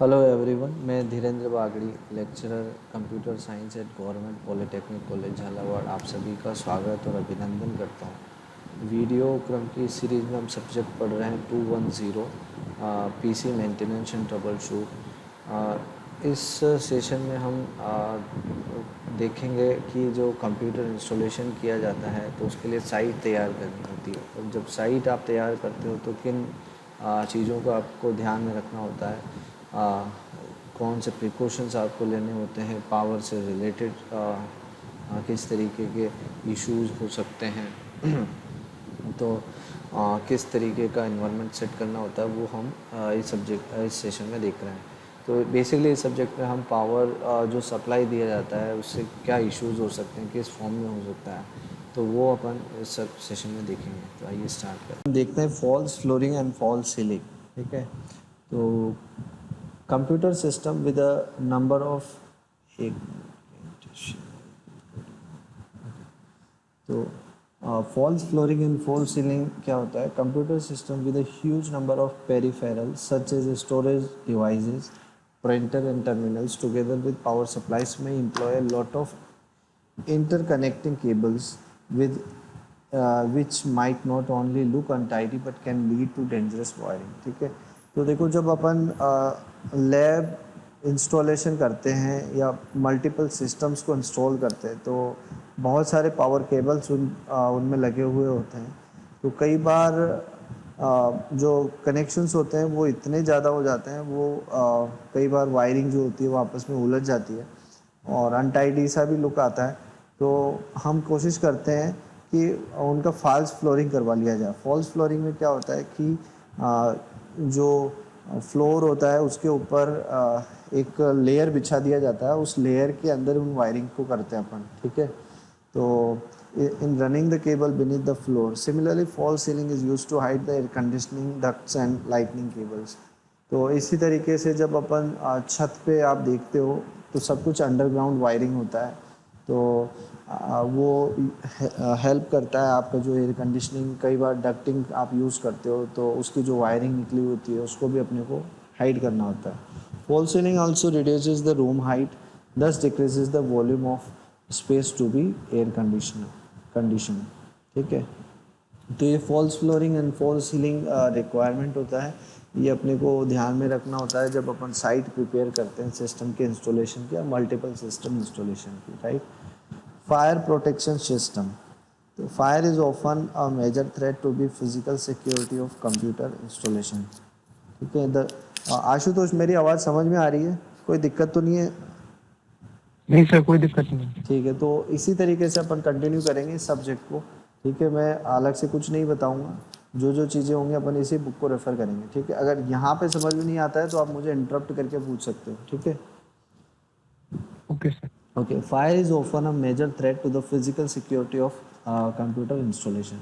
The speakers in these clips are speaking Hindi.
हेलो एवरीवन, मैं Dhirendra Bagdi, lecturer computer science at government polytechnic college Jhalawar आप सभी का स्वागत और अभिनंदन करता हूँ। वीडियो क्रम की सीरीज़ में हम सब्जेक्ट पढ़ रहे हैं 210 PC maintenance and trouble shoot. इस सेशन में हम देखेंगे कि जो कंप्यूटर इंस्टॉलेशन किया जाता है तो उसके लिए साइट तैयार करनी होती है। और जब साइट आप तैयार करते हो तो किन चीज़ों को आपको ध्यान में रखना होता है, कौन से प्रिकॉशंस आपको लेने होते हैं, पावर से रिलेटेड किस तरीके के इश्यूज हो सकते हैं तो किस तरीके का इन्वायरमेंट सेट करना होता है वो हम इस सेशन में देख रहे हैं। तो बेसिकली इस सब्जेक्ट में हम पावर जो सप्लाई दिया जाता है उससे क्या इश्यूज हो सकते हैं, किस फॉर्म में हो सकता है, तो वो अपन इस सब सेशन में देखेंगे। तो आइए स्टार्ट करें। देखते हैं false flooring and false ceiling. ठीक है, तो computer system with a number of एक तो false flooring and false ceiling क्या होता है? Computer system with a huge number of peripherals such as storage devices, printer and terminals together with power supplies may employ a lot of interconnecting cables with which might not only look untidy but can lead to dangerous wiring। ठीक है, तो देखो जब अपन लैब इंस्टॉलेशन करते हैं या मल्टीपल सिस्टम्स को इंस्टॉल करते हैं तो बहुत सारे पावर केबल्स उनमें लगे हुए होते हैं। तो कई बार जो कनेक्शंस होते हैं वो इतने ज़्यादा हो जाते हैं, वो कई बार वायरिंग जो होती है वो आपस में उलझ जाती है और अनटाइडी सा भी लुक आता है। तो हम कोशिश करते हैं कि उनका फॉल्स फ्लोरिंग करवा लिया जाए। फॉल्स फ्लोरिंग में क्या होता है कि जो फ्लोर होता है उसके ऊपर एक लेयर बिछा दिया जाता है, उस लेयर के अंदर उन वायरिंग को करते हैं अपन। ठीक है, तो in running the cable beneath the floor. Similarly, false ceiling is used to hide the air conditioning ducts and lightning cables. तो इसी तरीके से जब अपन छत पे आप देखते हो तो सब कुछ अंडरग्राउंड वायरिंग होता है, तो वो हेल्प करता है आपका जो एयर कंडीशनिंग, कई बार डक्टिंग आप यूज़ करते हो तो उसकी जो वायरिंग निकली होती है उसको भी अपने को हाइड करना होता है। False ceiling also reduces the room height, thus decreases the volume of space to be air condition. ठीक है, तो ये false flooring and false ceiling requirement होता है, ये अपने को ध्यान में रखना होता है जब अपन साइट प्रिपेयर करते हैं सिस्टम के इंस्टॉलेशन की या मल्टीपल सिस्टम इंस्टॉलेशन की। Right, fire protection system. तो fire is often a major threat to be physical security of computer installation. ठीक है, आशुतोष मेरी आवाज़ समझ में आ रही है? कोई दिक्कत तो नहीं है? नहीं सर, कोई दिक्कत नहीं। ठीक है, तो इसी तरीके से अपन कंटिन्यू करेंगे इस सब्जेक्ट को। ठीक है, मैं अलग से कुछ नहीं बताऊंगा, जो जो चीज़ें होंगी अपन इसी बुक को रेफ़र करेंगे। ठीक है, अगर यहाँ पे समझ में नहीं आता है तो आप मुझे इंटरप्ट करके पूछ सकते हो। ठीक है, okay sir. Okay. Fire is often a major threat to the physical security of computer installation.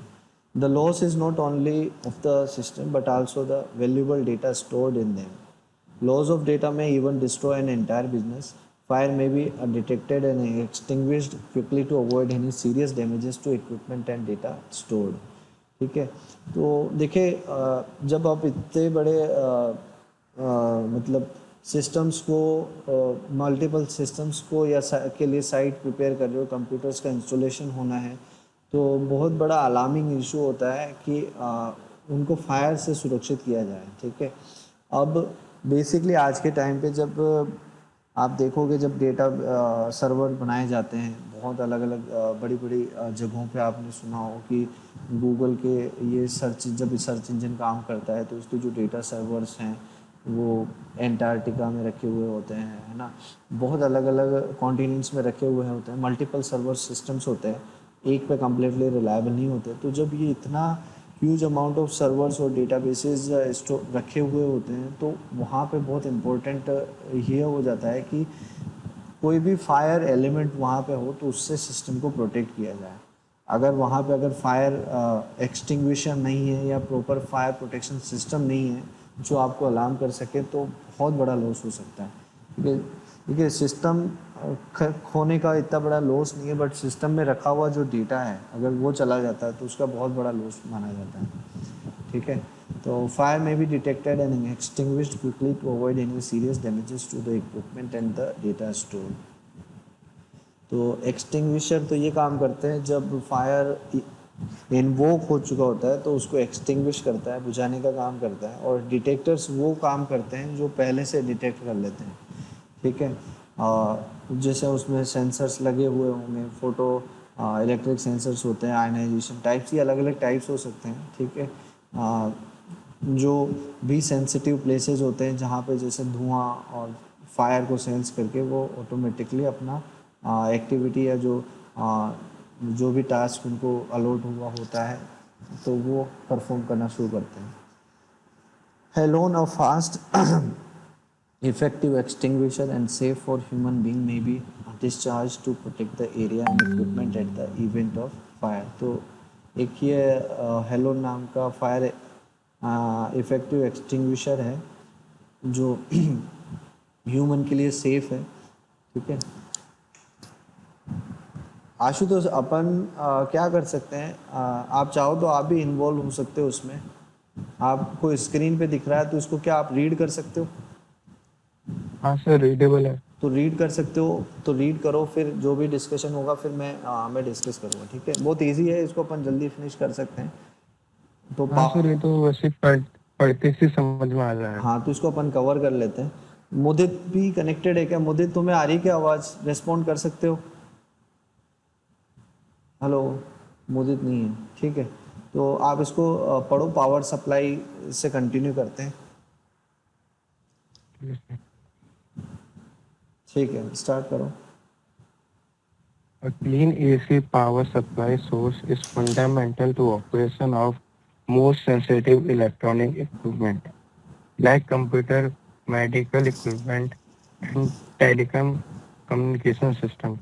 The loss is not only of the system but also the valuable data stored in them. Loss of data may even destroy an entire business. Fire may be detected and extinguished quickly to avoid any serious damages to equipment and data stored। ठीक है, तो देखिए जब आप इतने बड़े मतलब सिस्टम्स को, मल्टीपल सिस्टम्स को या के लिए साइट प्रिपेयर कर रहे हो, कंप्यूटर्स का इंस्टॉलेशन होना है, तो बहुत बड़ा अलार्मिंग इशू होता है कि उनको फायर से सुरक्षित किया जाए। ठीक है, अब बेसिकली आज के टाइम पे जब आप देखोगे, जब डेटा सर्वर बनाए जाते हैं बहुत अलग अलग बड़ी बड़ी जगहों पे, आपने सुना हो कि गूगल के ये जब सर्च इंजन काम करता है तो उसके जो डेटा सर्वर्स हैं वो एंटार्क्टिका में रखे हुए होते हैं, है ना, बहुत अलग अलग कॉन्टिनेंट्स में रखे हुए होते हैं, मल्टीपल सर्वर सिस्टम्स होते हैं, एक पे कम्प्लीटली रिलायबल नहीं होते। तो जब ये इतना ह्यूज अमाउंट ऑफ सर्वर्स और डेटाबेसेस रखे हुए होते हैं तो वहाँ पे बहुत इम्पोर्टेंट ये हो जाता है कि कोई भी फायर एलिमेंट वहाँ पे हो तो उससे सिस्टम को प्रोटेक्ट किया जाए। अगर वहाँ पे अगर फायर एक्सटिंग्विशर नहीं है या प्रॉपर फायर प्रोटेक्शन सिस्टम नहीं है जो आपको अलार्म कर सके तो बहुत बड़ा लॉस हो सकता है। देखिए सिस्टम खोने का इतना बड़ा लॉस नहीं है, बट सिस्टम में रखा हुआ जो डेटा है अगर वो चला जाता है तो उसका बहुत बड़ा लॉस माना जाता है। ठीक है, तो fire may be detected and extinguished quickly to avoid any serious damages to the equipment and the data stored. तो एक्सटिंग्विशर तो ये काम करते हैं जब फायर इन्वोक हो चुका होता है तो उसको एक्सटिंग्विश करता है, बुझाने का काम करता है। और डिटेक्टर्स वो काम करते हैं जो पहले से डिटेक्ट कर लेते हैं, ठीक है। जैसे उसमें सेंसर्स लगे हुए होंगे, फोटो इलेक्ट्रिक सेंसर्स होते हैं, आयनाइजेशन टाइप्स, ये अलग अलग टाइप्स हो सकते हैं, ठीक है। जो भी सेंसिटिव प्लेसेस होते हैं जहाँ पे जैसे धुआं और फायर को सेंस करके वो ऑटोमेटिकली अपना एक्टिविटी या जो भी टास्क उनको अलॉट हुआ होता है तो वो परफॉर्म करना शुरू करते हैं। Alone a fast effective extinguisher and safe for human being may be discharged to protect the area and equipment at the event of fire. तो एक ये हेलोन नाम का फायर इफेक्टिव एक्सटिंग्विशर है जो ह्यूमन के लिए सेफ है, ठीक है। आशुतोष अपन क्या कर सकते हैं, आप चाहो तो आप भी इन्वॉल्व हो सकते हो उसमें। आपको स्क्रीन पे दिख रहा है तो इसको क्या आप रीड कर सकते हो? हाँ सर, रीडेबल है। तो रीड कर सकते हो तो रीड करो, फिर जो भी डिस्कशन होगा फिर मैं डिस्कस करूँगा, ठीक है। बहुत इजी है, इसको अपन जल्दी फिनिश कर सकते हैं। तो हाँ सर, ये तो वैसे पढ़ते से समझ में आ जाएगा। हाँ, तो इसको अपन कवर कर लेते हैं। मुदित भी कनेक्टेड है क्या? मुदित, तुम्हें आ रही क्या आवाज़? रेस्पॉन्ड कर सकते हो? हेलो, मुदित नहीं है, ठीक है। तो आप इसको पढ़ो, पावर सप्लाई से कंटिन्यू करते हैं, ठीक है। स्टार्ट करो। A clean AC power supply source is fundamental to operation of most sensitive electronic equipment like computer, medical equipment, and telecom communication system.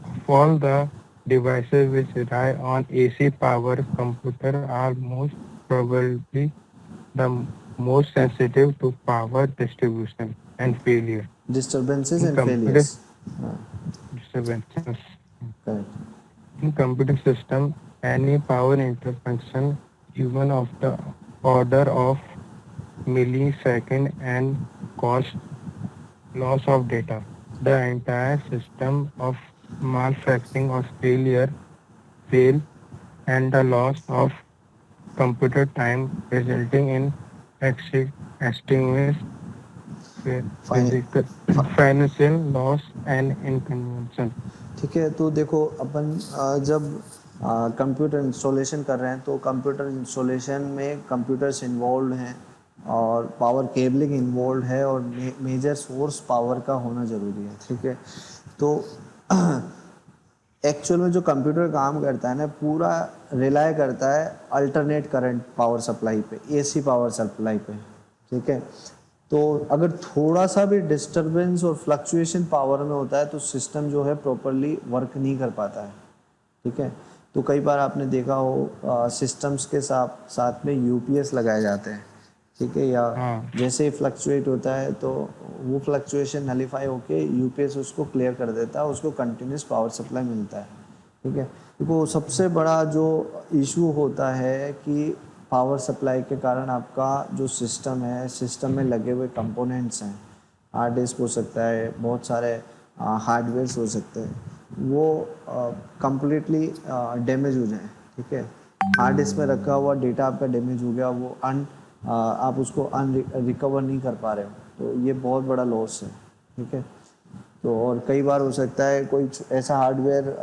Of all the devices which rely on AC power, computer are most probably the most sensitive to power distribution and failure. Disturbances In and computer failures. हाँ, disturbances. Correct. In computer system, any power interruption, even of the order of millisecond, and cause loss of data. The entire system of malfunctioning or fail, and the loss of computer time resulting in extinguished fine physical financial loss and inconvenience. ठीक है। तो देखो अपन जब कंप्यूटर इंस्टॉलेशन कर रहे हैं तो कंप्यूटर इंस्टॉलेशन में कंप्यूटर्स इन्वॉल्व हैं और पावर केबलिंग इन्वॉल्व है और मेजर सोर्स पावर का होना ज़रूरी है, ठीक है। तो एक्चुअल में जो कंप्यूटर काम करता है ना, पूरा रिलाय करता है अल्टरनेट करंट पावर सप्लाई पे, एसी पावर सप्लाई पे, ठीक है। तो अगर थोड़ा सा भी डिस्टरबेंस और फ्लक्चुएशन पावर में होता है तो सिस्टम जो है प्रॉपरली वर्क नहीं कर पाता है, ठीक है। तो कई बार आपने देखा हो सिस्टम्स के साथ साथ में यूपीएस लगाए जाते हैं, ठीक है। या हाँ, जैसे ही फ्लक्चुएट होता है तो वो फ्लक्चुएशन नलीफाई होके यूपीएस उसको क्लियर कर देता है, उसको कंटिन्यूस पावर सप्लाई मिलता है, ठीक है। देखो सबसे बड़ा जो इशू होता है कि पावर सप्लाई के कारण आपका जो सिस्टम है, सिस्टम में लगे हुए कंपोनेंट्स हैं, हार्ड डिस्क हो सकता है, बहुत सारे हार्डवेयर्स हो सकते हैं, वो कंप्लीटली डैमेज हो जाए, ठीक है। हार्ड डिस्क में रखा हुआ डेटा आपका डैमेज हो गया, वो आप उसको रिकवर नहीं कर पा रहे हो, तो ये बहुत बड़ा लॉस है, ठीक है। तो और कई बार हो सकता है कोई ऐसा हार्डवेयर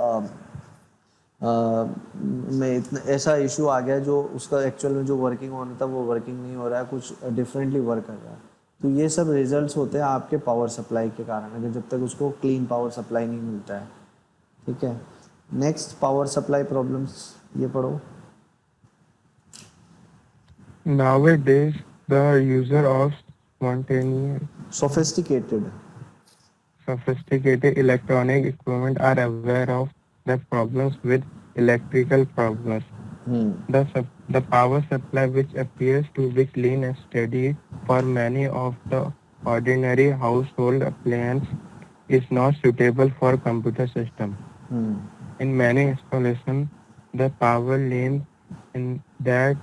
में इतना ऐसा इशू आ गया जो उसका एक्चुअल में जो वर्किंग होना था वो वर्किंग नहीं हो रहा है, कुछ डिफरेंटली वर्क कर रहा है। तो ये सब रिजल्ट्स होते हैं आपके पावर सप्लाई के कारण, अगर जब तक उसको क्लीन पावर सप्लाई नहीं मिलता है, ठीक है। नेक्स्ट, पावर सप्लाई प्रॉब्लम्स, ये पढ़ो। nowadays the user of spontaneous sophisticated. sophisticated electronic equipment are aware of the problems with electrical problems. The power supply, which appears to be clean and steady for many of the ordinary household appliances, is not suitable for computer system. In many installations, the power line in that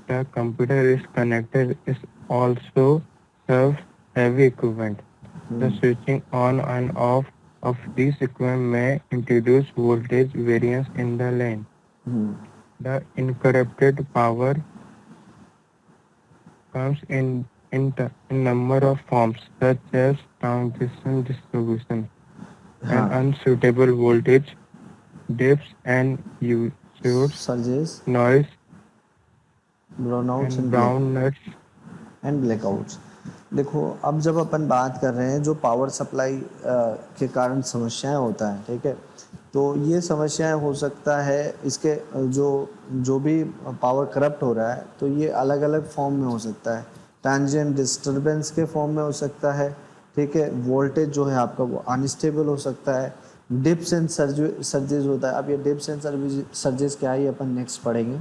the computer is connected is also serves heavy equipment. The switching on and off of these equipment may introduce voltage variance in the line. The interrupted power comes in number of forms such as transition distribution and हाँ unsuitable voltage dips and usures, surges noise ब्राउनआउट्स and and black brown nuts. And blackouts. देखो अब जब अपन बात कर रहे हैं जो पावर सप्लाई के कारण समस्याएं होता है, ठीक है, तो ये समस्याएं हो सकता है इसके जो जो भी पावर करप्ट हो रहा है तो ये अलग अलग फॉर्म में हो सकता है। ट्रांजिएंट डिस्टरबेंस के फॉर्म में हो सकता है, ठीक है, वोल्टेज जो है आपका वो अनस्टेबल हो सकता है, डिप्स एंड सर्जेज होता है। अब ये डिप्स एंड सर्जेस क्या है ये अपन नेक्स्ट पढ़ेंगे।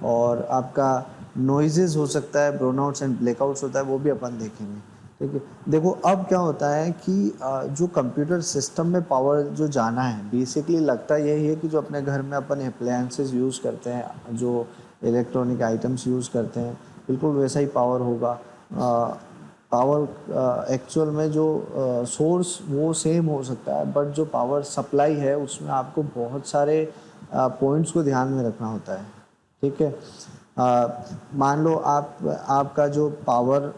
और आपका नॉइजेज हो सकता है, ब्राउनआउट्स एंड ब्लैकआउट्स होता है, वो भी अपन देखेंगे, ठीक है। देखो अब क्या होता है कि जो कंप्यूटर सिस्टम में पावर जो जाना है बेसिकली लगता यही है कि जो अपने घर में अपन अप्लायंसेस यूज़ करते हैं, जो इलेक्ट्रॉनिक आइटम्स यूज़ करते हैं, बिल्कुल वैसा ही पावर होगा। पावर एक्चुअल में जो सोर्स वो सेम हो सकता है, बट जो पावर सप्लाई है उसमें आपको बहुत सारे पॉइंट्स को ध्यान में रखना होता है, ठीक है। मान लो आपका जो पावर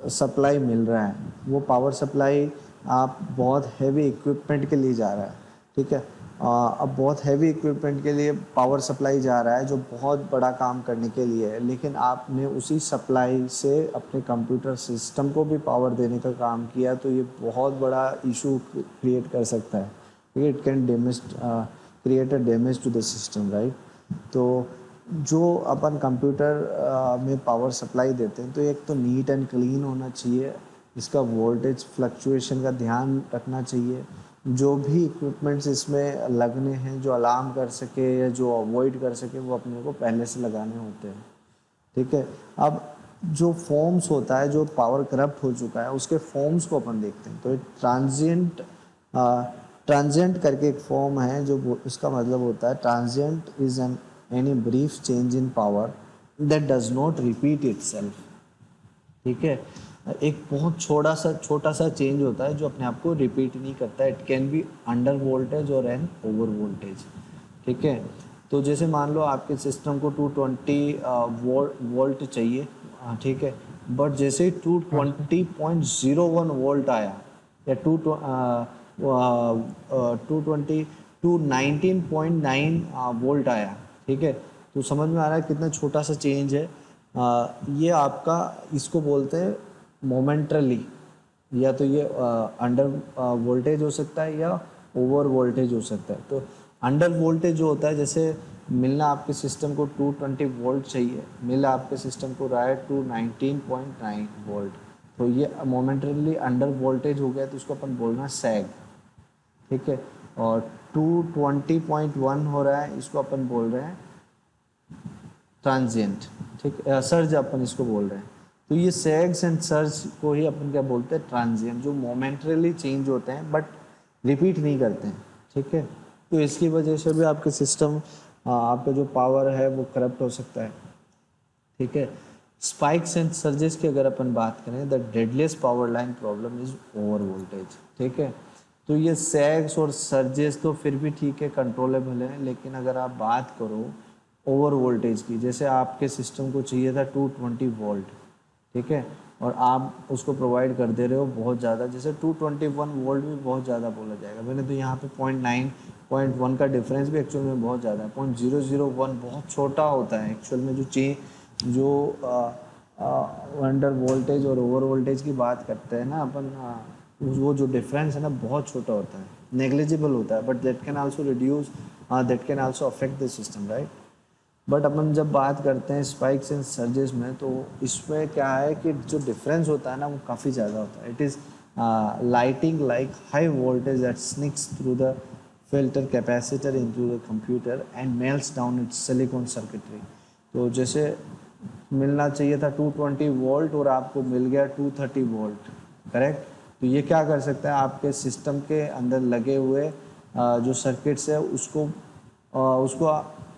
सप्लाई मिल रहा है वो पावर सप्लाई आप बहुत हैवी इक्विपमेंट के लिए जा रहा है, ठीक है। अब बहुत हैवी इक्विपमेंट के लिए पावर सप्लाई जा रहा है जो बहुत बड़ा काम करने के लिए है, लेकिन आपने उसी सप्लाई से अपने कंप्यूटर सिस्टम को भी पावर देने का काम किया तो ये बहुत बड़ा इशू क्रिएट कर सकता है, ठीक है। It can damage create a damage to the system, right. तो जो अपन कंप्यूटर में पावर सप्लाई देते हैं तो एक तो नीट एंड क्लीन होना चाहिए, इसका वोल्टेज फ्लक्चुएशन का ध्यान रखना चाहिए, जो भी इक्विपमेंट्स इसमें लगने हैं जो अलार्म कर सके या जो अवॉइड कर सके वो अपने को पहले से लगाने होते हैं, ठीक है। अब जो फॉर्म्स होता है जो पावर करप्ट हो चुका है उसके फॉर्म्स को अपन देखते हैं। तो ट्रांजिएंट ट्रांजिएंट करके एक फॉर्म है जो इसका मतलब होता है transient is an any brief change in power that does not repeat itself, ठीक है। एक बहुत छोटा सा चेंज होता है जो अपने आप को रिपीट नहीं करता। It can be under voltage और एन ओवर वोल्टेज, ठीक है। तो जैसे मान लो आपके सिस्टम को 220 वोल्ट चाहिए, ठीक है, बट जैसे ही 220.01 वोल्ट आया या 219.9 वोल्ट आया, ठीक है, तो समझ में आ रहा है कितना छोटा सा चेंज है। ये आपका इसको बोलते हैं मोमेंटरली, या तो ये अंडर वोल्टेज हो सकता है या ओवर वोल्टेज हो सकता है। तो अंडर वोल्टेज जो होता है, जैसे मिलना आपके सिस्टम को 220 वोल्ट चाहिए, मिला आपके सिस्टम को रहा है 219.9 वोल्ट, तो ये मोमेंटरली अंडर वोल्टेज हो गया तो इसको अपन बोलना सैग, ठीक है। और 220.1 हो रहा है इसको अपन बोल रहे हैं ट्रांजिएंट, ठीक है, सर्ज अपन इसको बोल रहे हैं। तो ये सैग्स एंड सर्ज को ही अपन क्या बोलते हैं ट्रांजिएंट, जो मोमेंटरली चेंज होते हैं बट रिपीट नहीं करते हैं, ठीक है। तो इसकी वजह से भी आपके सिस्टम आपका जो पावर है वो करप्ट हो सकता है, ठीक है। स्पाइक्स एंड सर्जेस की अगर अपन बात करें the deadliest power line problem is over voltage, ठीक है। तो ये सैग्स और सर्जेस तो फिर भी ठीक है, कंट्रोलेबल है, लेकिन अगर आप बात करो ओवर वोल्टेज की, जैसे आपके सिस्टम को चाहिए था 220 वोल्ट, ठीक है, और आप उसको प्रोवाइड कर दे रहे हो बहुत ज़्यादा, जैसे 221 वोल्ट भी बहुत ज़्यादा बोला जाएगा, मैंने तो यहाँ पे 0.9 का डिफरेंस भी एक्चुअल में बहुत ज़्यादा है। 0.001 बहुत छोटा होता है एक्चुअल में। जो अंडर वोल्टेज और ओवर वोल्टेज की बात करते हैं ना अपन, वो जो डिफरेंस है ना बहुत छोटा होता है, नेग्लिजिबल होता है, but that can also reduce, that can also affect the system, right. But अपन जब बात करते हैं स्पाइक्स एंड सर्जेस में, तो इसमें क्या है कि जो डिफरेंस होता है ना वो काफ़ी ज़्यादा होता है। It is lighting like high voltage that sneaks through the filter capacitor into the computer and melts down its silicon circuitry। तो जैसे मिलना चाहिए था 220 वोल्ट और आपको मिल गया 230 वोल्ट, करेक्ट। तो ये क्या कर सकता है आपके सिस्टम के अंदर लगे हुए जो सर्किट्स है उसको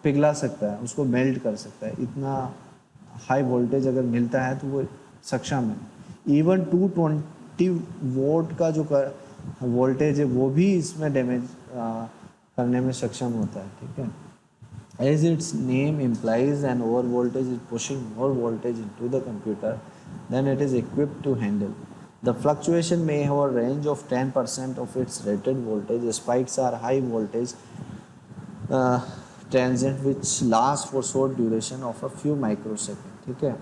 पिघला सकता है, उसको मेल्ट कर सकता है, इतना हाई वोल्टेज अगर मिलता है तो वो सक्षम है। इवन 220 वोल्ट का जो वोल्टेज है वो भी इसमें डैमेज करने में सक्षम होता है, ठीक है। As its name implies, an over voltage is pushing more voltage into the computer than it is equipped to handle. The fluctuation may have a range of 10% of its rated voltage. Spikes are high voltage uh, transient which last for short duration of a few microseconds, ठीक है।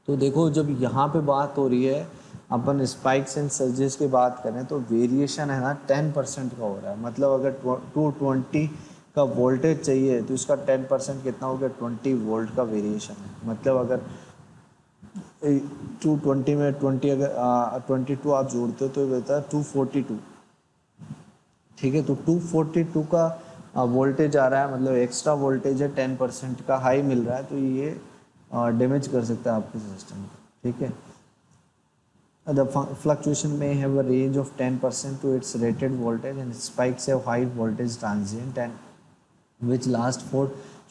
तो देखो जब यहाँ पे बात हो रही है अपन स्पाइक्स एंड सर्जेस की बात करें तो वेरिएशन है ना 10% का हो रहा है। मतलब अगर 220 का वोल्टेज चाहिए तो इसका 10% कितना हो गया, 20 वोल्ट का वेरिएशन है। मतलब अगर 220 में 20 अगर 22 आप जोड़ते हो तो ये होता है 242, ठीक है। तो 242 का वोल्टेज आ रहा है, मतलब एक्स्ट्रा वोल्टेज है, 10% का हाई मिल रहा है, तो ये डैमेज कर सकता है आपके सिस्टम को, ठीक है। The fluctuation may have a range of 10% to its rated voltage and spikes have high voltage transient and which last for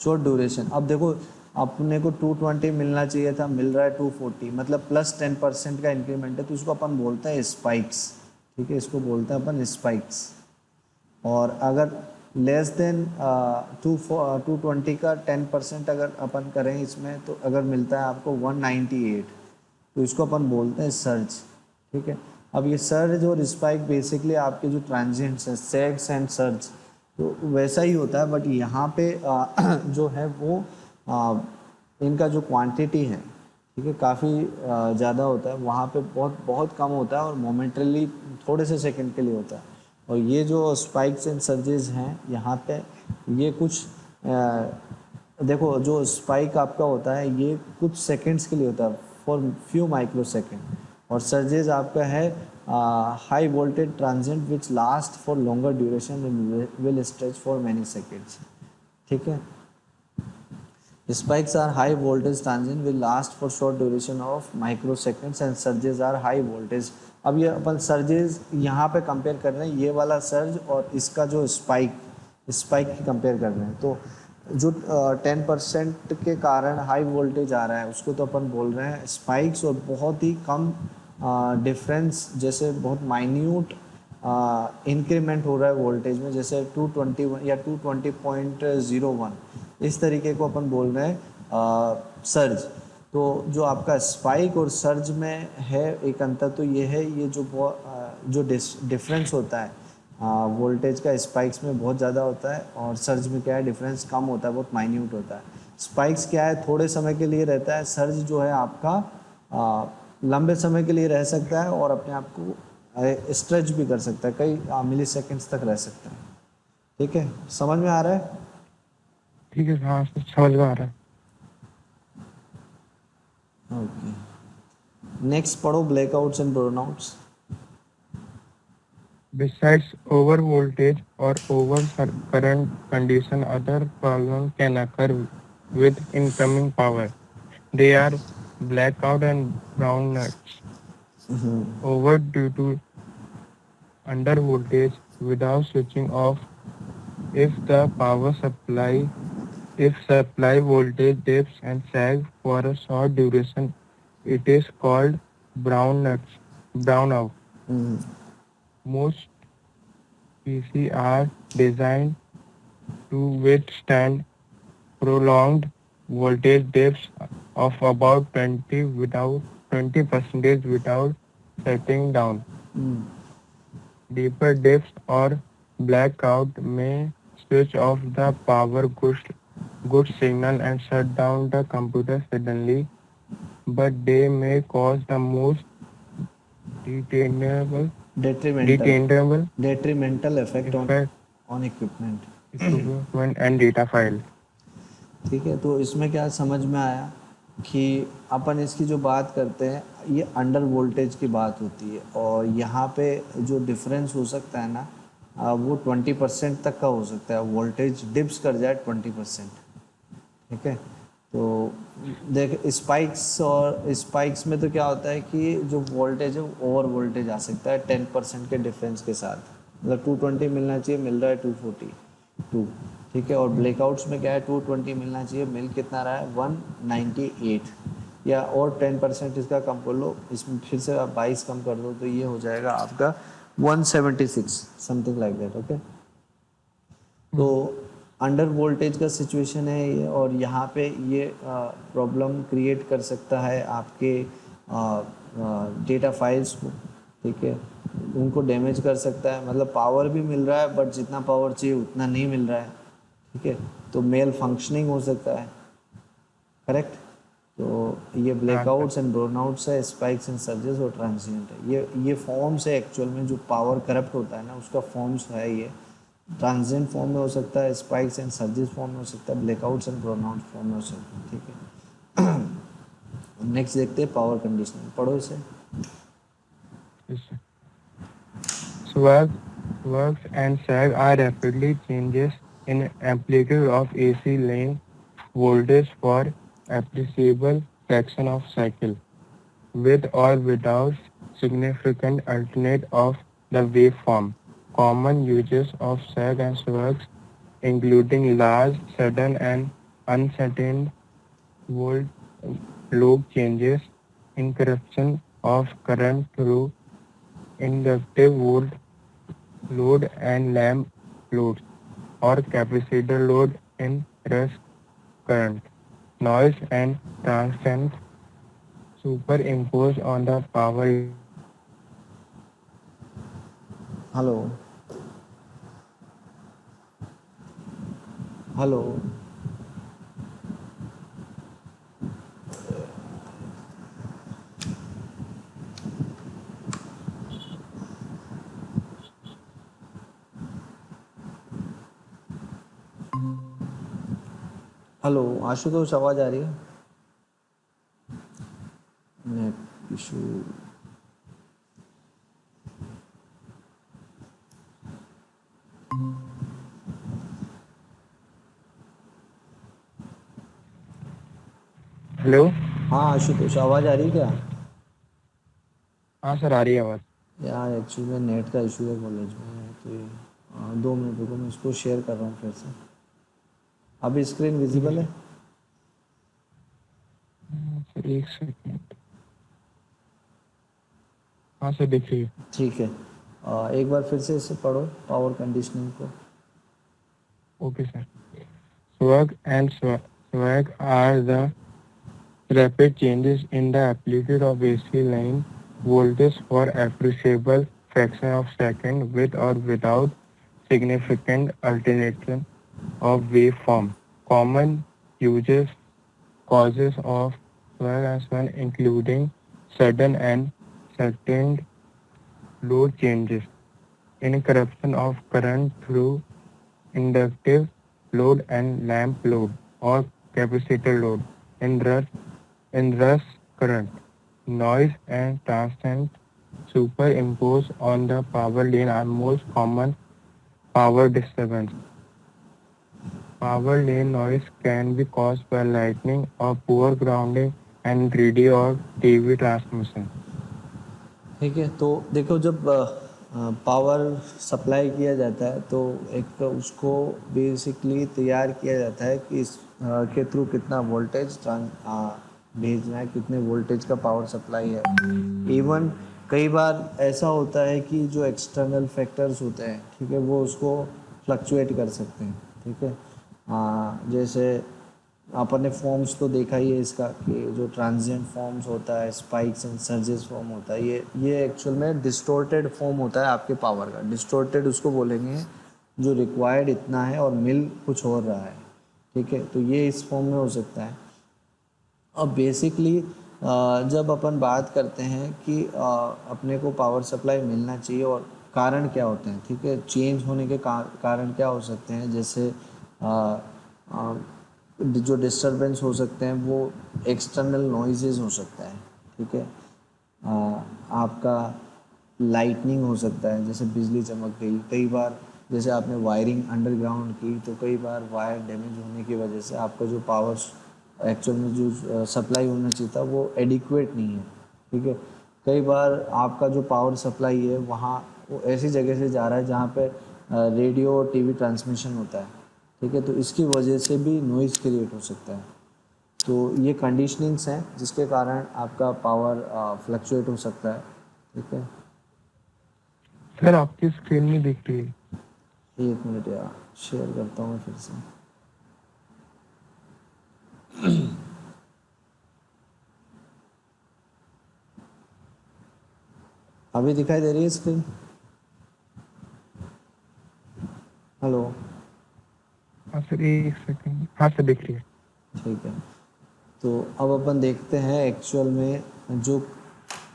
short duration। अब देखो अपने को 220 मिलना चाहिए था, मिल रहा है 240, मतलब प्लस 10% का इंक्रीमेंट है, तो इसको अपन बोलते हैं स्पाइक्स, ठीक है। इसको बोलते हैं अपन स्पाइक्स। और अगर लेस देन 220 का 10% अगर अपन करें इसमें तो अगर मिलता है आपको 198, तो इसको अपन बोलते हैं सर्ज, ठीक है। अब ये सर्ज और स्पाइक बेसिकली आपके जो ट्रांजिएंट्स हैं, सैग्स एंड सर्ज, तो वैसा ही होता है, बट यहाँ पे जो है वो इनका जो क्वांटिटी है, ठीक है, काफ़ी ज़्यादा होता है। वहाँ पे बहुत बहुत कम होता है और मोमेंटरली थोड़े से सेकंड के लिए होता है। और ये जो स्पाइक्स एंड सर्जेस हैं यहाँ पे ये कुछ देखो जो स्पाइक आपका होता है ये कुछ सेकंड्स के लिए होता है, फॉर फ्यू माइक्रो सेकेंड। और सर्जेस आपका है high voltage transient which last for longer duration and will stretch for many seconds, ठीक है। Spikes are high voltage transient will last for short duration of microseconds and surges are high voltage। अब ये अपन सर्जेस यहाँ पे कंपेयर कर रहे हैं, ये वाला सर्ज और इसका जो स्पाइक की कंपेयर कर रहे हैं। तो जो 10% के कारण हाई वोल्टेज आ रहा है उसको तो अपन बोल रहे हैं स्पाइक्स, और बहुत ही कम डिफरेंस जैसे बहुत माइन्यूट इंक्रीमेंट हो रहा है वोल्टेज में, जैसे 221 या 220.01, इस तरीके को अपन बोल रहे हैं सर्ज। तो जो आपका स्पाइक और सर्ज में है एक अंतर तो ये है, ये जो डिफरेंस होता है वोल्टेज का स्पाइक्स में बहुत ज़्यादा होता है और सर्ज में क्या है डिफरेंस कम होता है, बहुत माइन्यूट होता है। स्पाइक्स क्या है थोड़े समय के लिए रहता है, सर्ज जो है आपका लंबे समय के लिए रह सकता है और अपने आप को स्ट्रेच भी कर सकता है, कई मिली सेकेंड्स तक रह सकता है, ठीक है। समझ में आ रहा है? ठीक है, हाँ समझ में आ रहा है। ओके, नेक्स्ट पढ़ो blackouts and brownouts. Besides over voltage or over current condition, other problems can occur with incoming power. They are blackout and brownouts. Over due to under voltage without switching off. If the power supply If supply voltage dips and sags for a short duration, it is called brownout. Most PC are designed to withstand prolonged voltage dips of about 20% without shutting down. Deeper dips or blackout may switch off the power good signal and shut down the computer suddenly, but they may cause the most detrimental effect on equipment and data file. ठीक है। तो इसमें क्या समझ में आया कि अपन इसकी जो बात करते हैं ये अंडर वोल्टेज की बात होती है, और यहाँ पे जो डिफरेंस हो सकता है ना वो 20% तक का हो सकता है, वोल्टेज डिप्स कर जाए 20%, ठीक है। तो देख स्पाइक्स में तो क्या होता है कि जो वोल्टेज है ओवर वोल्टेज आ सकता है 10% के डिफरेंस के साथ, मतलब 220 मिलना चाहिए, मिल रहा है 242, ठीक है। और ब्लैकआउट्स में क्या है, 220 मिलना चाहिए, मिल कितना रहा है 198, या और 10% इसका कम कर लो, इसमें फिर से आप 22 कम कर दो तो ये हो जाएगा आपका 176 समथिंग लाइक दैट। ओके, तो अंडर वोल्टेज का सिचुएशन है ये, और यहाँ पे ये प्रॉब्लम क्रिएट कर सकता है आपके डेटा फाइल्स को, ठीक है, उनको डैमेज कर सकता है। मतलब पावर भी मिल रहा है बट जितना पावर चाहिए उतना नहीं मिल रहा है, ठीक है, तो मेल फंक्शनिंग हो सकता है, करेक्ट। तो ये हाँ सर। ब्लैकआउट्स एंड ब्राउनआउट्स है, स्पाइक्स एंड सर्जेस और ट्रांसिएंट है। ये फॉर्म्स है एक्चुअल में, जो पावर करप्ट होता है ना उसका फॉर्म्स है ये। ट्रांजिएंट फॉर्म में हो सकता है, स्पाइक्स एंड सर्जेस फॉर्म में हो सकता है, ब्लैकआउट्स एंड ब्राउनआउट फॉर्म में हो सकता है, ठीक है। नेक्स्ट देखते हैं पावर कंडीशनिंग, पढ़ो इसे। Yes, sir. Swags and sag are rapidly changes in amplitude of AC line voltage for appreciable fraction of cycle, with or without significant alternate of the waveform. Common uses of sag and swags, including large, sudden and uncertain volt lobe changes, interruption of current through inductive load and lamp loads, or capacitor load in rush current, noise and transients superimposed on the power hello, hello, hello Ashutosh, आवाज़ आ रही है? Net issue. हेलो। हाँ आशुतोष, आवाज़ आ रही है क्या? हाँ सर, आ रही है आवाज़। यार एक्चुअली में नेट का इशू है कॉलेज में, तो ये 2 मिनट रुको, मैं इसको शेयर कर रहा हूँ फिर से। अभी स्क्रीन ठीक है विजिबल है? सर। सर एक सेकंड। हाँ सर, दिख रही है। ठीक है। एक बार फिर से इसे पढ़ो, पावर कंडीशनिंग को। Okay sir. Swag are the rapid changes in the amplitude of AC line voltage for appreciable fraction of second, with or without significant alternation of waveform. Common uses causes of swag as well, including sudden and sustained load changes, interruption of current through inductive load and lamp load, or capacitor load in rush current, noise and transient superimposed on the power line are most common power disturbance. Power lane noise can be caused by lightning or poor grounding and radio or TV transmission. ठीक है, तो देखो जब पावर सप्लाई किया जाता है तो एक उसको बेसिकली तैयार किया जाता है कि इस के थ्रू कितना वोल्टेज भेजना है, कितने वोल्टेज का पावर सप्लाई है। इवन कई बार ऐसा होता है कि जो एक्सटर्नल फैक्टर्स होते हैं, ठीक है, वो उसको फ्लक्चुएट कर सकते हैं, ठीक है। जैसे अपन ने फॉर्म्स तो देखा ही है इसका, कि जो ट्रांजिएंट फॉर्म्स होता है, स्पाइक्स एंड सर्जेस फॉर्म होता है, ये एक्चुअल में डिस्टोर्टेड फॉर्म होता है आपके पावर का। डिस्टोर्टेड उसको बोलेंगे जो रिक्वायर्ड इतना है और मिल कुछ और रहा है, ठीक है, तो ये इस फॉर्म में हो सकता है। अब बेसिकली जब अपन बात करते हैं कि अपने को पावर सप्लाई मिलना चाहिए और कारण क्या होते हैं, ठीक है, चेंज होने के कारण क्या हो सकते हैं, जैसे अ, अ, जो डिस्टरबेंस हो सकते हैं वो एक्सटर्नल नॉइजेज हो सकता है, ठीक है। आपका लाइटनिंग हो सकता है, जैसे बिजली चमक गई कई बार, जैसे आपने वायरिंग अंडरग्राउंड की तो कई बार वायर डैमेज होने की वजह से आपका जो पावर एक्चुअल में जो सप्लाई होना चाहिए था वो एडिक्वेट नहीं है, ठीक है। कई बार आपका जो पावर सप्लाई है वहाँ वो ऐसी जगह से जा रहा है जहाँ पे रेडियो और टीवी ट्रांसमिशन होता है, ठीक है, तो इसकी वजह से भी नॉइज़ क्रिएट हो सकता है। तो ये कंडीशनिंग्स हैं जिसके कारण आपका पावर फ्लक्चुएट हो सकता है। ठीक है, सर आपकी स्क्रीन में दिख रही है। 1 मिनट यार, शेयर करता हूँ फिर से। अभी दिखाई दे रही है स्क्रीन? हेलो? हाँ सर, एक सेकंड। हाँ सर, दिख रही है। ठीक है, तो अब अपन देखते हैं एक्चुअल में जो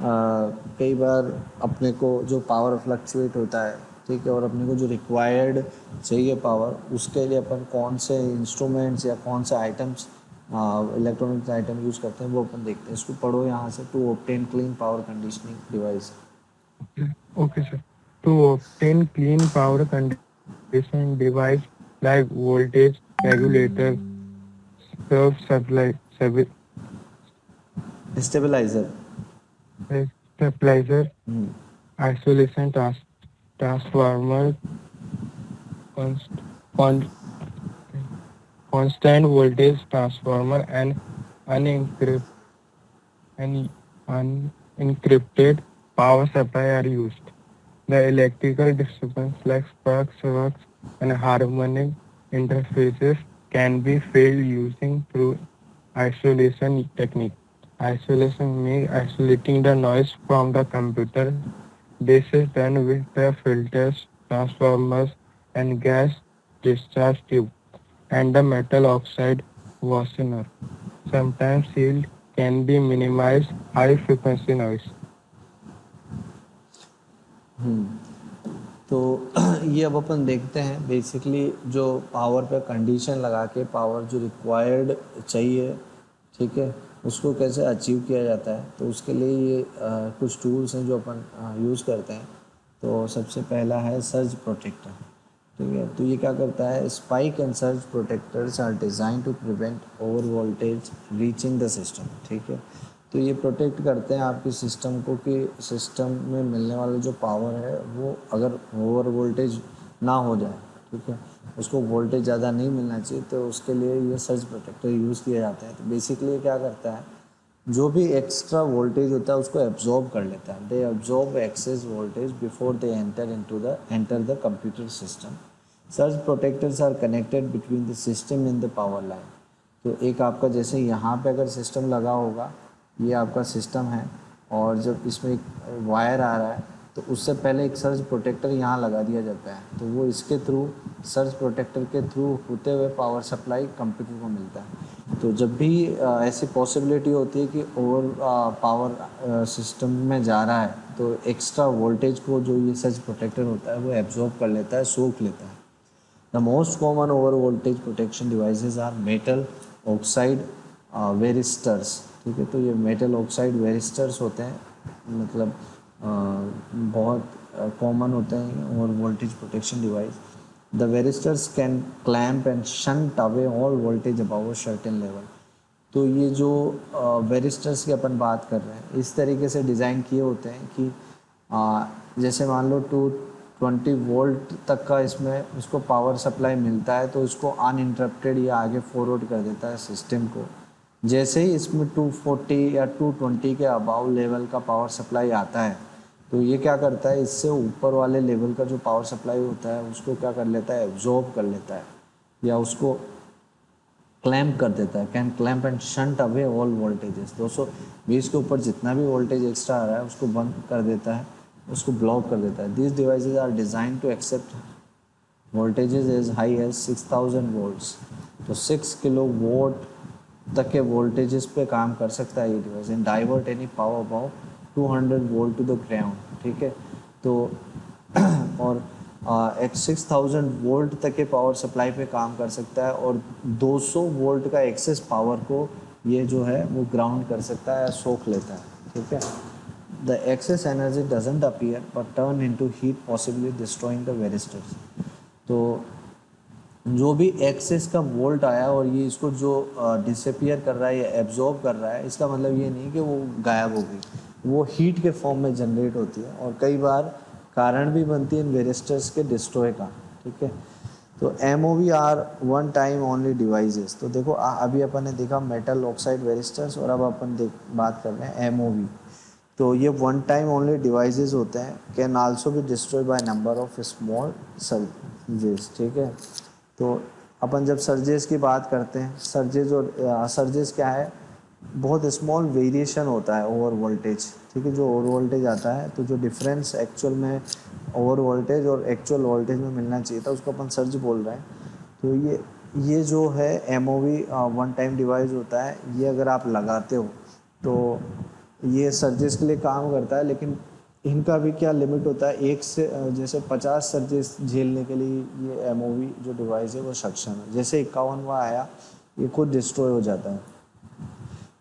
कई बार अपने को जो पावर फ्लक्चुएट होता है, ठीक है, और अपने को जो रिक्वायर्ड चाहिए पावर, उसके लिए अपन कौन से इंस्ट्रूमेंट्स या कौन से आइटम्स इलेक्ट्रॉनिक्स आइटम यूज़ करते हैं वो अपन देखते हैं। इसको पढ़ो यहाँ से, to obtain clean power conditioning device. Okay sir. To obtain clean power conditioning device like voltage regulator, surge stabilizer. stabilizer, isolation transformer, const, con, constant voltage transformer, and unencrypt, and unencrypted power supply are used. The electrical disturbance like sparks, arcs, and harmonic interfaces can be failed using through isolation technique. Isolation means isolating the noise from the computer. This is done with the filters, transformers, and gas discharge tube, and the metal oxide washer. Sometimes yield can be minimized high frequency noise. तो ये अब अपन देखते हैं बेसिकली जो पावर पे कंडीशन लगा के पावर जो रिक्वायर्ड चाहिए, ठीक है, उसको कैसे अचीव किया जाता है। तो उसके लिए ये कुछ टूल्स हैं जो अपन यूज़ करते हैं। तो सबसे पहला है सर्ज प्रोटेक्टर। ठीक है, तो ये क्या करता है, spike and surge protectors are design to prevent over voltage reaching the system. ठीक है, तो ये प्रोटेक्ट करते हैं आपके सिस्टम को कि सिस्टम में मिलने वाला जो पावर है वो अगर ओवर वोल्टेज ना हो जाए, ठीक है, उसको वोल्टेज ज़्यादा नहीं मिलना चाहिए, तो उसके लिए ये सर्ज प्रोटेक्टर यूज़ किया जाता है। तो बेसिकली क्या करता है, जो भी एक्स्ट्रा वोल्टेज होता है उसको एब्जॉर्ब कर लेता है। They absorb excess voltage before they enter the computer system. Surge protectors are connected between the system and the power line. तो एक आपका जैसे यहाँ पे अगर सिस्टम लगा होगा, ये आपका सिस्टम है, और जब इसमें एक वायर आ रहा है तो उससे पहले एक सर्ज प्रोटेक्टर यहाँ लगा दिया जाता है। तो वो इसके थ्रू, सर्ज प्रोटेक्टर के थ्रू होते हुए पावर सप्लाई कंप्यूटर को मिलता है। तो जब भी ऐसी पॉसिबिलिटी होती है कि ओवर पावर सिस्टम में जा रहा है, तो एक्स्ट्रा वोल्टेज को जो ये सर्ज प्रोटेक्टर होता है वो एब्जॉर्ब कर लेता है, सोख लेता है। The most common over voltage protection devices are metal oxide varistors. ठीक है, तो ये मेटल ऑक्साइड वेरिस्टर्स होते हैं, मतलब बहुत कॉमन होते हैं over voltage protection device. The varistors can clamp and shunt away all voltage above a certain level. तो ये जो वेरिस्टर्स की अपन बात कर रहे हैं, इस तरीके से डिज़ाइन किए होते हैं कि जैसे मान लो 220 वोल्ट तक का इसमें उसको पावर सप्लाई मिलता है, तो इसको अनइंटरप्टेड या आगे फॉरवर्ड कर देता है सिस्टम को। जैसे ही इसमें 240 या 220 के अबाव लेवल का पावर सप्लाई आता है, तो ये क्या करता है, इससे ऊपर वाले लेवल का जो पावर सप्लाई होता है उसको क्या कर लेता है, एब्जॉर्ब कर लेता है या उसको क्लैम्प कर देता है। Can clamp and shunt away all voltages. 220 के ऊपर जितना भी वोल्टेज एक्स्ट्रा आ रहा है उसको बंद कर देता है, उसको ब्लॉक कर देता है। These devices are design to accept voltages as high as 6000 volts. तो 6 किलो वोल्ट तक के वोल्टेजेस पे काम कर सकता है ये device, and divert any power above 200 volt to the ground. ठीक है, तो और एक 6000 वोल्ट तक के पावर सप्लाई पे काम कर सकता है, और 200 वोल्ट का एक्सेस पावर को ये जो है वो ग्राउंड कर सकता है, सोख लेता है। ठीक है, the excess energy doesn't appear but turn into heat, possibly destroying the varistors. तो जो भी एक्सेस का वोल्ट आया और ये इसको जो डिसअपियर कर रहा है या एब्जॉर्ब कर रहा है, इसका मतलब ये नहीं कि वो गायब हो गई, वो हीट के फॉर्म में जनरेट होती है और कई बार कारण भी बनती है इन वेरिस्टर्स के डिस्ट्रॉय का। ठीक है, तो M O V are one time only devices. तो देखो अभी अपन ने देखा मेटल ऑक्साइड वेरिस्टर्स, और अब अपन बात कर रहे हैं एम ओ वी। तो ये वन टाइम ओनली डिवाइसेस होते हैं, can also be destroyed by number of small surges. ठीक है, तो अपन जब सर्जेस की बात करते हैं, सर्जेस और सर्जेस क्या है, बहुत स्मॉल वेरिएशन होता है ओवर वोल्टेज। ठीक है, जो ओवर वोल्टेज आता है, तो जो डिफरेंस एक्चुअल में ओवर वोल्टेज और एक्चुअल वोल्टेज में मिलना चाहिए था, उसको अपन सर्ज बोल रहे हैं। तो ये जो है M O V one time device होता है, ये अगर आप लगाते हो तो ये सर्जेस के लिए काम करता है। लेकिन इनका भी क्या लिमिट होता है, एक से जैसे 50 सर्जेस झेलने के लिए ये एम ओ वी जो डिवाइस है वो सक्षम है। जैसे 51वां आया, ये खुद डिस्ट्रॉय हो जाता है।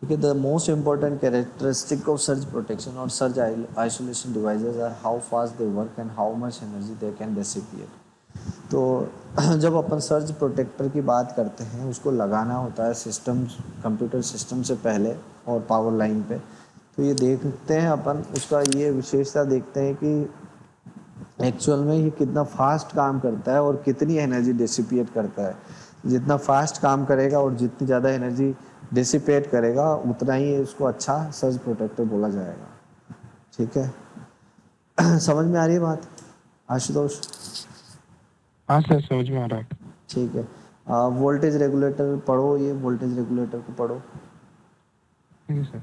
ठीक है, the most important characteristic of surge protection और surge isolation devices are how fast they work and how much energy they can dissipate. तो जब अपन सर्ज प्रोटेक्टर की बात करते हैं, उसको लगाना होता है सिस्टम, कंप्यूटर सिस्टम से पहले और पावर लाइन पे। तो ये देखते हैं अपन, उसका ये विशेषता देखते हैं कि एक्चुअल में ये कितना फास्ट काम करता है और कितनी एनर्जी डिसिपिएट करता है। जितना फास्ट काम करेगा और जितनी ज़्यादा एनर्जी डिसिपेट करेगा, उतना ही इसको अच्छा सर्ज प्रोटेक्टर बोला जाएगा। ठीक है, समझ में आ रही है बात आशुतोष? हाँ सर, समझ में आ रहा है। ठीक है, वोल्टेज रेगुलेटर पढ़ो, ये वोल्टेज रेगुलेटर को पढ़ो। ठीक है sir.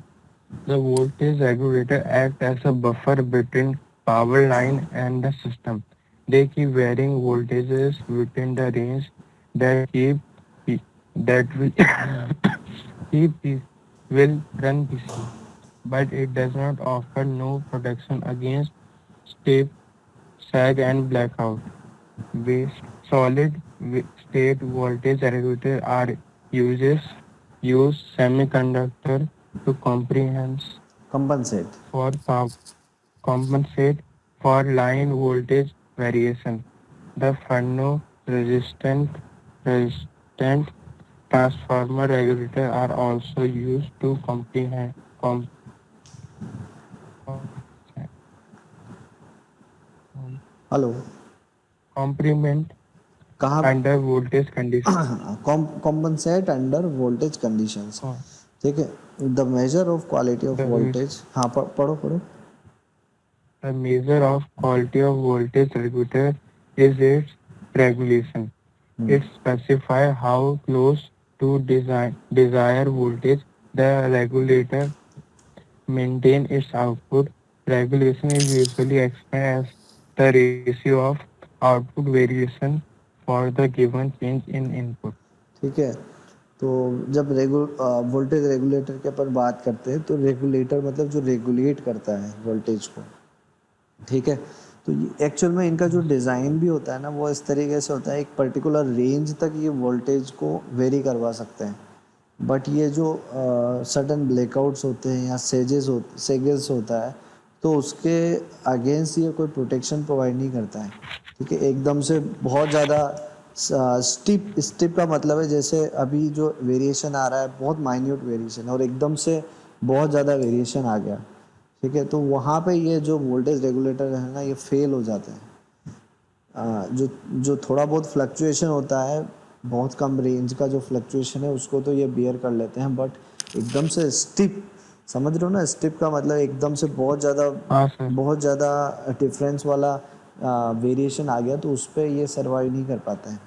The voltage regulator act as a buffer between power line and the system. They keep varying voltages within the range that that will keep the will run PC, but it does not offer no protection against step, sag, and blackout. With solid state voltage regulator are uses use semiconductor to comprehend compensate. for compensate for line voltage variation. The resistant transformer regulator are also used to hello? complement कहाँ? under voltage condition. Compensate under voltage conditions. Oh, ठीक है, the measure of quality of the, voltage. हाँ, पढ़ो पढ़ो। the measure of quality of voltage regulator is its regulation. It specifies how close to desired voltage the regulator maintain its output. Regulation is usually expressed as the ratio of output variation for the given change in input. ठीक है, तो जब वोल्टेज रेगुलेटर के अपन बात करते हैं, तो रेगुलेटर मतलब जो रेगुलेट करता है वोल्टेज को। ठीक है, तो ये एक्चुअल में इनका जो डिज़ाइन भी होता है ना, वो इस तरीके से होता है, एक पर्टिकुलर रेंज तक ये वोल्टेज को वेरी करवा सकते हैं। बट ये जो सडन ब्लैकआउट्स होते हैं या सेगेस होता है, तो उसके अगेंस्ट ये कोई प्रोटेक्शन प्रोवाइड नहीं करता है। ठीक है, एकदम से बहुत ज़्यादा स्टिप स्टिप का मतलब है जैसे अभी जो वेरिएशन आ रहा है, बहुत माइन्यूट वेरिएशन, और एकदम से बहुत ज़्यादा वेरिएशन आ गया। ठीक है, तो वहाँ पे ये जो वोल्टेज रेगुलेटर है ना, ये फेल हो जाते हैं। जो जो थोड़ा बहुत फ्लक्चुएशन होता है, बहुत कम रेंज का जो फ्लक्चुएशन है, उसको तो ये बियर कर लेते हैं। बट एकदम से स्टिप, समझ रहे हो ना, स्टिप का मतलब एकदम से हाँ सर। बहुत ज़्यादा डिफरेंस वाला वेरिएशन आ गया, तो उस पर ये सर्वाइव नहीं कर पाते हैं।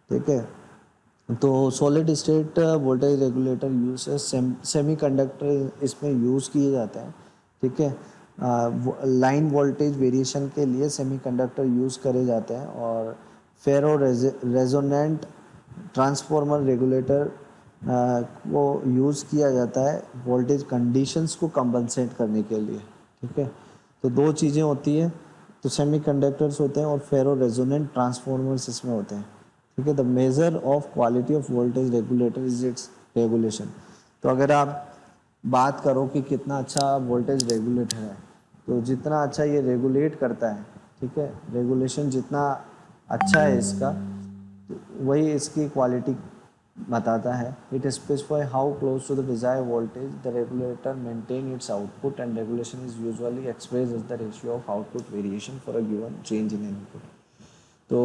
ठीक है, तो solid state voltage regulator use है, सेमी कंडक्टर इसमें यूज़ किए जाते हैं। ठीक है, लाइन वोल्टेज वेरिएशन के लिए सेमीकंडक्टर यूज़ करे जाते हैं, और फेरो रेजोनेंट ट्रांसफॉर्मर रेगुलेटर को यूज़ किया जाता है वोल्टेज कंडीशंस को कंपनसेट करने के लिए। ठीक है, तो दो चीज़ें होती हैं, तो सेमीकंडक्टर्स होते हैं और फेरो रेजोनेंट ट्रांसफॉर्मर्स इसमें होते हैं। ठीक है, the measure of quality of voltage regulator is it's regulation. तो अगर आप बात करो कि कितना अच्छा वोल्टेज रेगुलेटर है, तो जितना अच्छा ये रेगुलेट करता है, ठीक है, रेगुलेशन जितना अच्छा है इसका, तो वही इसकी क्वालिटी बताता है। It specify how close to the desire voltage the regulator maintain its output, and regulation is usually express as the ratio of output variation for a given change in input. तो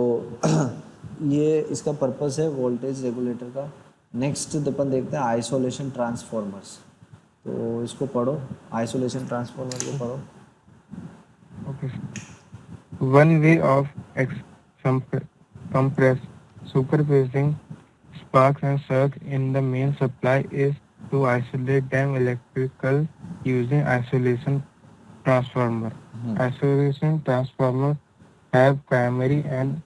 ये इसका पर्पस है वोल्टेज रेगुलेटर का। नेक्स्ट अपन देखते हैं आइसोलेशन ट्रांसफॉर्मर्स। तो इसको पढ़ो, आइसोलेशन ट्रांसफॉर्मर को पढ़ो। Okay. One way of compress superposing sparks and surge in the main supply is to isolate them electrical using isolation transformer. Isolation transformer have primary and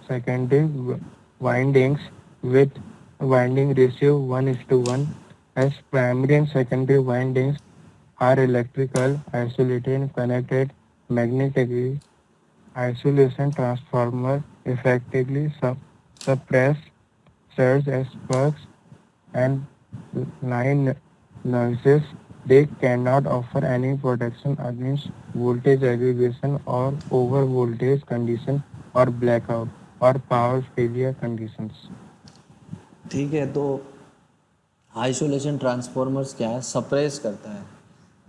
secondary windings with winding ratio 1:1. As primary and secondary windings are electrical, isolated and connected magnetically, isolation transformer effectively suppress surge as sparks and line noises. They cannot offer any protection against voltage aggregation or over voltage condition or blackout or power failure conditions. ठीक है, तो आइसोलेशन ट्रांसफॉर्मर्स क्या है, सप्रेस करता है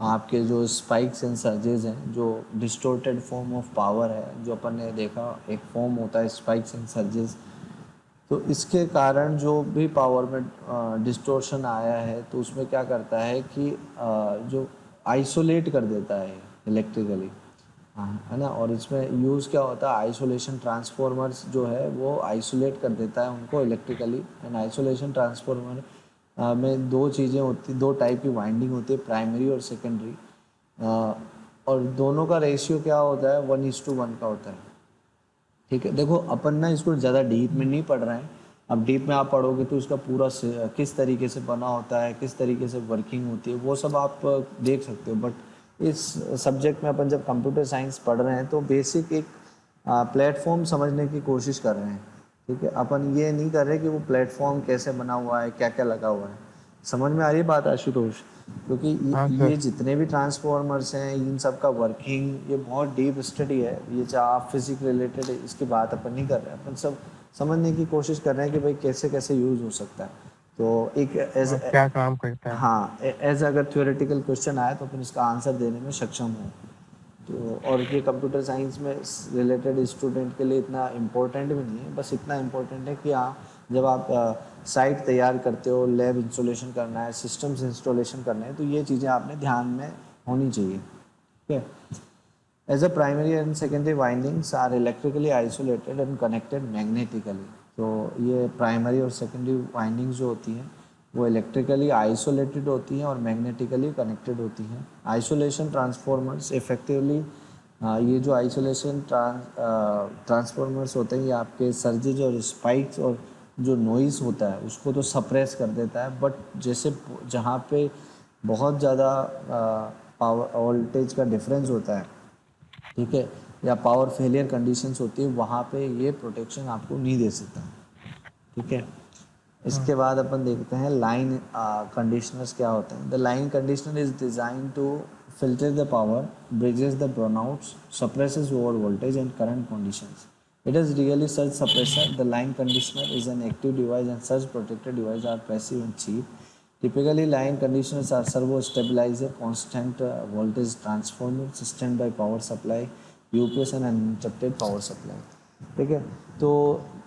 आपके जो स्पाइक्स एंड सर्जेस हैं, जो डिस्टोर्टेड फॉर्म ऑफ पावर है, जो अपन ने देखा एक फॉर्म होता है स्पाइक्स एंड सर्जेस। तो इसके कारण जो भी पावर में डिस्टोर्शन आया है तो उसमें क्या करता है कि जो आइसोलेट कर देता है इलेक्ट्रिकली, हाँ है ना। और इसमें यूज़ क्या होता है, आइसोलेशन ट्रांसफॉर्मर्स जो है वो आइसोलेट कर देता है उनको इलेक्ट्रिकली। एंड आइसोलेशन ट्रांसफॉर्मर में दो चीज़ें होती, दो टाइप की वाइंडिंग होती है, प्राइमरी और सेकेंडरी। और दोनों का रेशियो क्या होता है, 1:1 का होता है। ठीक है, देखो अपन ना इसको ज़्यादा डीप में नहीं पढ़ रहे हैं। अब डीप में आप पढ़ोगे तो इसका पूरा किस तरीके से बना होता है, किस तरीके से वर्किंग होती है, वो सब आप देख सकते हो। बट इस सब्जेक्ट में अपन जब कंप्यूटर साइंस पढ़ रहे हैं तो बेसिक एक प्लेटफॉर्म समझने की कोशिश कर रहे हैं। ठीक है, अपन ये नहीं कर रहे कि वो प्लेटफॉर्म कैसे बना हुआ है, क्या क्या लगा हुआ है। समझ में आ रही है बात आशुतोष? क्योंकि हाँ ये सर। जितने भी ट्रांसफॉर्मर्स हैं इन सब का वर्किंग ये बहुत डीप स्टडी है। ये चाहे आप फिजिक रिलेटेड इसकी बात अपन नहीं कर रहे हैं, अपन सब समझने की कोशिश कर रहे हैं कि भाई कैसे कैसे यूज़ हो सकता है। तो एक एज, हाँ, क्या काम करता है? हाँ एज अगर थ्योरेटिकल क्वेश्चन आए तो अपन इसका आंसर देने में सक्षम हो। तो और ये कंप्यूटर साइंस में रिलेटेड स्टूडेंट के लिए इतना इम्पोर्टेंट भी नहीं है, बस इतना इम्पोर्टेंट है कि हाँ जब आप साइट तैयार करते हो, लैब इंस्टॉलेशन करना है, सिस्टम्स इंस्टॉलेशन करना है, तो ये चीज़ें आपने ध्यान में होनी चाहिए। ठीक है, as a primary and secondary windings are electrically isolated and connected magnetically. तो ये प्राइमरी और सेकेंडरी वाइंडिंग्स जो होती हैं वो इलेक्ट्रिकली आइसोलेटेड होती हैं और मैग्नेटिकली कनेक्टेड होती हैं। आइसोलेशन ट्रांसफॉर्मर्स इफेक्टिवली, ये जो आइसोलेशन ट्रांसफॉर्मर्स होते हैं ये आपके सर्जेज और स्पाइक्स और जो नॉइज़ होता है उसको तो सप्रेस कर देता है। बट जैसे जहाँ पे बहुत ज़्यादा पावर वोल्टेज का डिफरेंस होता है, ठीक है, या पावर फेलियर कंडीशंस होती है, वहाँ पे ये प्रोटेक्शन आपको नहीं दे सकता। ठीक है, हाँ। इसके बाद अपन देखते हैं लाइन कंडीशनर्स क्या होते हैं। The line conditioner is design to filter the power, bridges the brownouts, suppresses over voltage and current conditions. It is really surge suppressor. The line conditioner is an active device and surge protector device are passive and cheap. Typically, line conditioners are servo stabilizer, constant voltage transformer, standby power supply, UPS and uninterrupted power supply. ठीक है, तो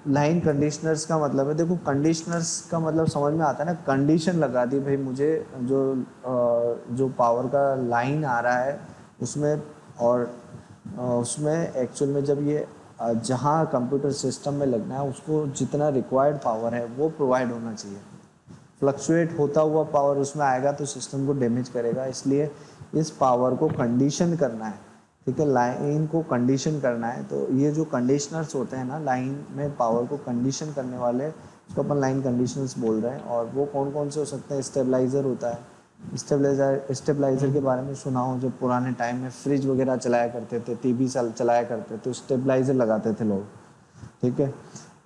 लाइन कंडीशनर्स का मतलब है, देखो कंडीशनर्स का मतलब समझ में आता है ना, कंडीशन लगा दी भाई मुझे जो पावर का लाइन आ रहा है उसमें, और उसमें एक्चुअल में जब ये जहाँ कंप्यूटर सिस्टम में लगना है उसको जितना रिक्वायर्ड पावर है वो प्रोवाइड होना चाहिए। फ्लक्चुएट होता हुआ पावर उसमें आएगा तो सिस्टम को डैमेज करेगा, इसलिए इस पावर को कंडीशन करना है। ठीक है, लाइन को कंडीशन करना है, तो ये जो कंडीशनर्स होते हैं ना लाइन में पावर को कंडीशन करने वाले, उसको अपन लाइन कंडीशनर्स बोल रहे हैं। और वो कौन कौन से हो सकते हैं, स्टेबलाइज़र होता है। स्टेबलाइज़र के बारे में सुना हो, जब पुराने टाइम में फ्रिज वगैरह चलाया करते थे, टीवी चलाया करते थे, तो स्टेबलाइज़र लगाते थे लोग। ठीक है,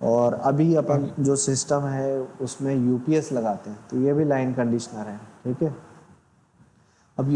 और अभी अपन जो सिस्टम है उसमें यूपीएस लगाते हैं, तो ये भी लाइन कंडीशनर है। ठीक है, अब